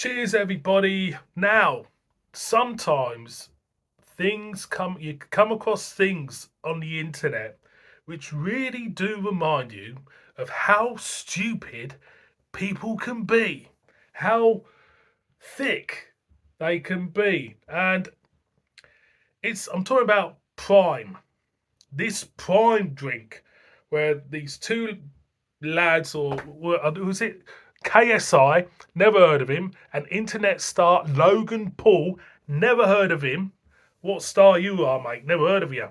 Cheers, everybody. Now, sometimes you come across things on the internet which really do remind you of how stupid people can be, how thick they can be. And I'm talking about Prime, this Prime drink, where these two lads, or was it KSI? Never heard of him. And internet star Logan Paul, never heard of him. What star you are, mate? Never heard of you.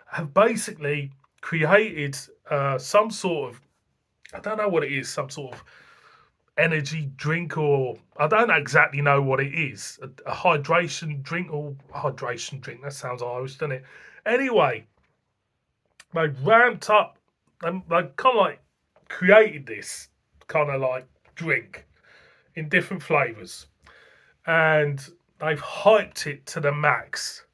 Have basically created some sort of, I don't know what it is, some sort of energy drink, or I don't exactly know what it is. A hydration drink, or hydration drink. That sounds Irish, doesn't it? Anyway, they ramped up and they kind of like created this kind of like drink in different flavors, and they've hyped it to the max.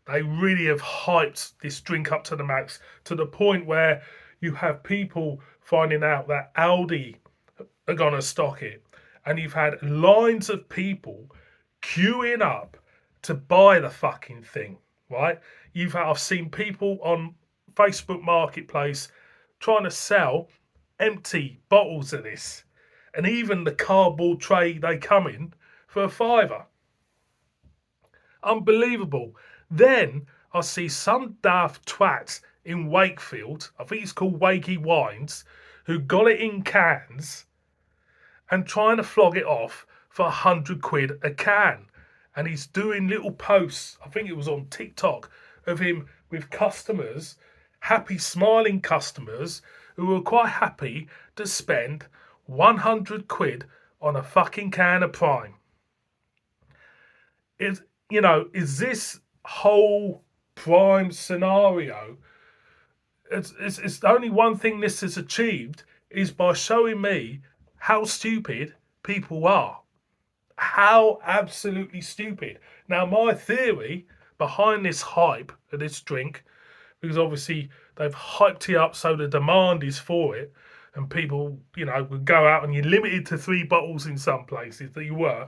They really have hyped this drink up to the max, to the point where you have people finding out that Aldi are going to stock it, and you've had lines of people queuing up to buy the fucking thing, right? I've seen people on Facebook Marketplace trying to sell empty bottles of this, and even the cardboard tray they come in for a fiver. Unbelievable. Then I see some daft twats in Wakefield, I think it's called Wakey Wines, who got it in cans and trying to flog it off for 100 quid a can. And he's doing little posts, I think it was on TikTok, of him with customers, happy, smiling customers who were quite happy to spend 100 quid on a fucking can of Prime. Is this whole Prime scenario? It's the only one thing this has achieved is by showing me how stupid people are. How absolutely stupid. Now, my theory behind this hype of this drink, because obviously they've hyped it up so the demand is for it, and people, would go out and you're limited to 3 bottles in some places that you were,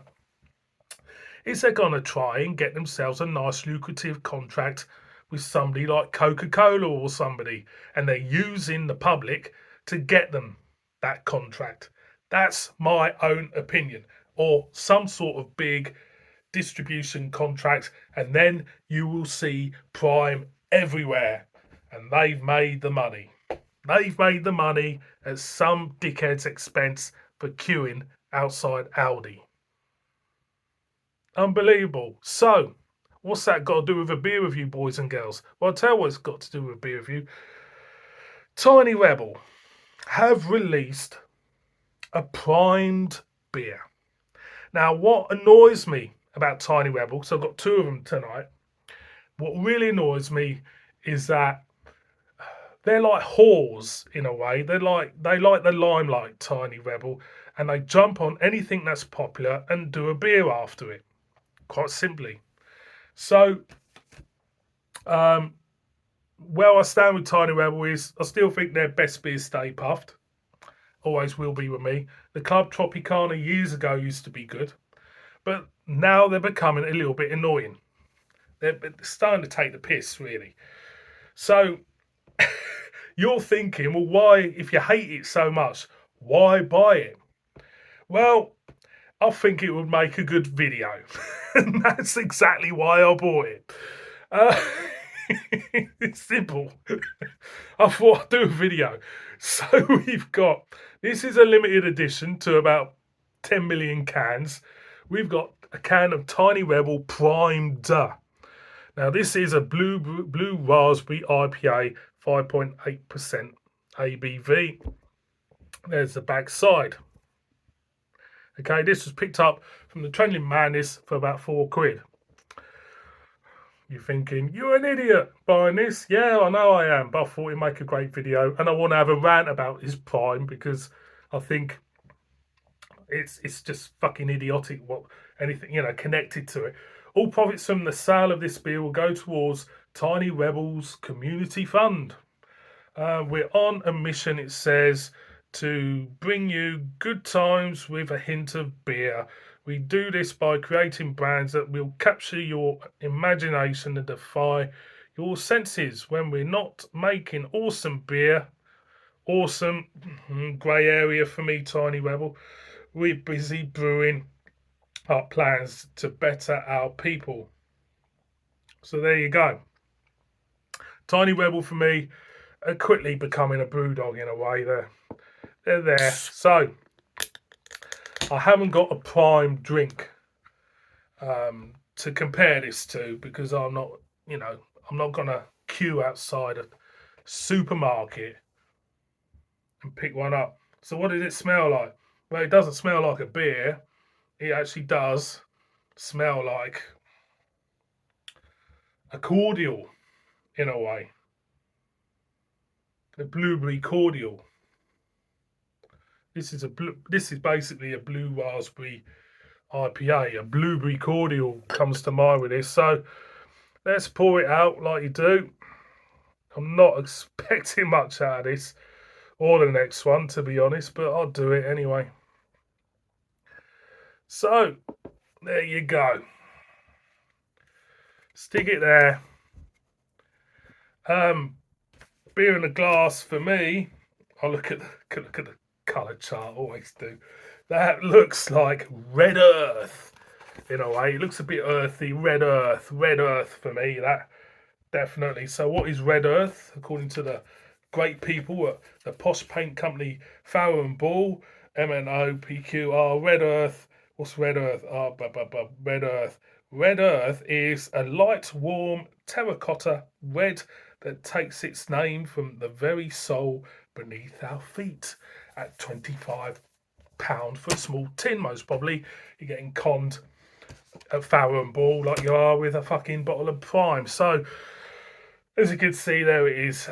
is they're going to try and get themselves a nice lucrative contract with somebody like Coca-Cola or somebody, and they're using the public to get them that contract. That's my own opinion. Or some sort of big distribution contract, and then you will see Prime everywhere, and they've made the money. They've made the money at some dickhead's expense for queuing outside Aldi. Unbelievable. So, what's that got to do with a beer review, boys and girls? Well, I'll tell you what it's got to do with a beer review. Tiny Rebel have released a primed beer. Now, what annoys me about Tiny Rebel, so I've got 2 of them tonight, what really annoys me is that they're like whores in a way. They like the limelight, Tiny Rebel, and they jump on anything that's popular and do a beer after it, quite simply. So, where I stand with Tiny Rebel is I still think their best beer Stay Puffed. Always will be with me. The Club Tropicana years ago used to be good, but now they're becoming a little bit annoying. They're starting to take the piss, really. So you're thinking, well, why, if you hate it so much, why buy it? Well, I think it would make a good video, and that's exactly why I bought it. It's simple. I thought I'd do a video. So this is a limited edition to about 10 million cans. We've got a can of Tiny Rebel Primed. Now, this is a blue raspberry IPA, 5.8% ABV. There's the back side. Okay, this was picked up from the Trending Madness for about 4 quid. You're thinking, you're an idiot buying this. Yeah, I know I am, but I thought it'd make a great video, and I want to have a rant about this Prime because I think it's just fucking idiotic what anything, connected to it. All profits from the sale of this beer will go towards Tiny Rebels Community Fund. We're on a mission, it says, to bring you good times with a hint of beer. We do this by creating brands that will capture your imagination and defy your senses. When we're not making awesome beer, awesome grey area for me, Tiny Rebel, we're busy brewing our plans to better our people. So there you go. Tiny Rebel for me are quickly becoming a brew dog in a way. They're there. So I haven't got a prime drink to compare this to because I'm not, I'm not gonna queue outside a supermarket and pick one up. So what does it smell like? Well, it doesn't smell like a beer. It actually does smell like a cordial in a way. A blueberry cordial. This is basically a blue raspberry IPA. A blueberry cordial comes to mind with this. So let's pour it out like you do. I'm not expecting much out of this or the next one, to be honest, but I'll do it anyway. So there you go. Stick it there. Beer in a glass for me. I'll look at the colour chart. Always do. That looks like red earth in a way. It looks a bit earthy. Red earth for me. That definitely. So what is red earth? According to the great people at the posh paint company Farrow and Ball, MNOPQR, red earth. What's red earth? Red earth. Red earth is a light, warm terracotta red that takes its name from the very soul beneath our feet. At £25 for a small tin, most probably you're getting conned at Farrow and Ball like you are with a fucking bottle of Prime. So as you can see, there it is.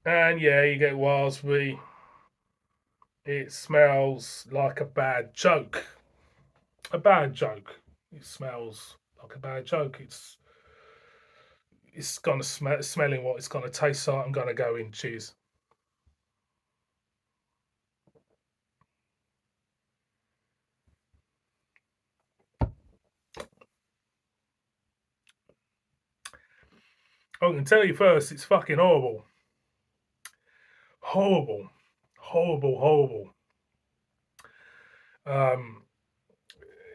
And yeah, you get raspberry. It smells like a bad joke. A bad joke. It smells like a bad joke. It's gonna smelling what it's gonna taste like. I'm gonna go in. Cheers. I can tell you first, it's fucking horrible. Horrible. Horrible, horrible.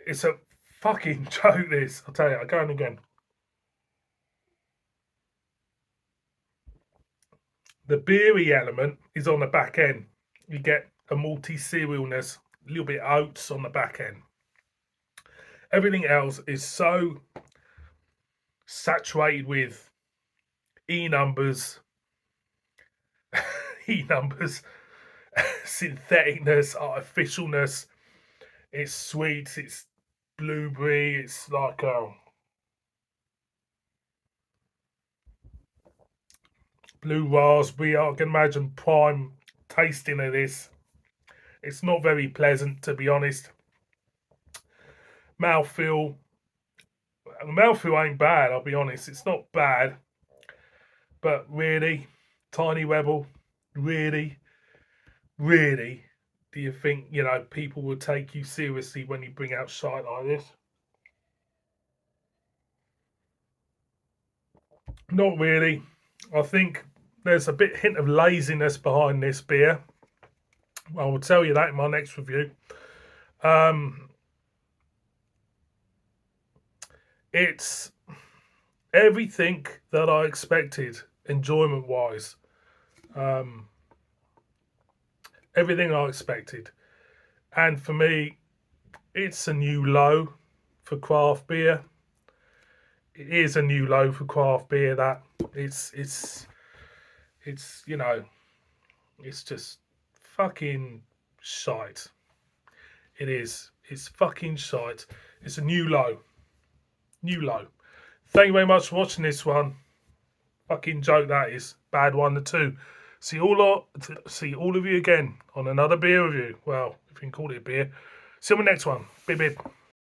It's a fucking joke, this. I'll tell you, I'll go in again. The beery element is on the back end. You get a malty cerealness, a little bit of oats on the back end. Everything else is so saturated with E numbers, syntheticness, artificialness. It's sweet, it's blueberry, it's like blue raspberry. I can imagine prime tasting of this. It's not very pleasant, to be honest. Mouthfeel ain't bad, I'll be honest. It's not bad. But really, Tiny Rebel, really, really, do you think, people will take you seriously when you bring out shite like this? Not really. I think there's a hint of laziness behind this beer. I will tell you that in my next review. It's everything that I expected, enjoyment-wise. Everything I expected. And for me, it's a new low for craft beer. It is a new low for craft beer. That it's it's just fucking shite. It is. It's fucking shite. It's a new low. New low. Thank you very much for watching this one. Fucking joke that is. Bad one to two. See all of you again on another beer review. Well, if you can call it a beer. See you on the next one. Bib bib.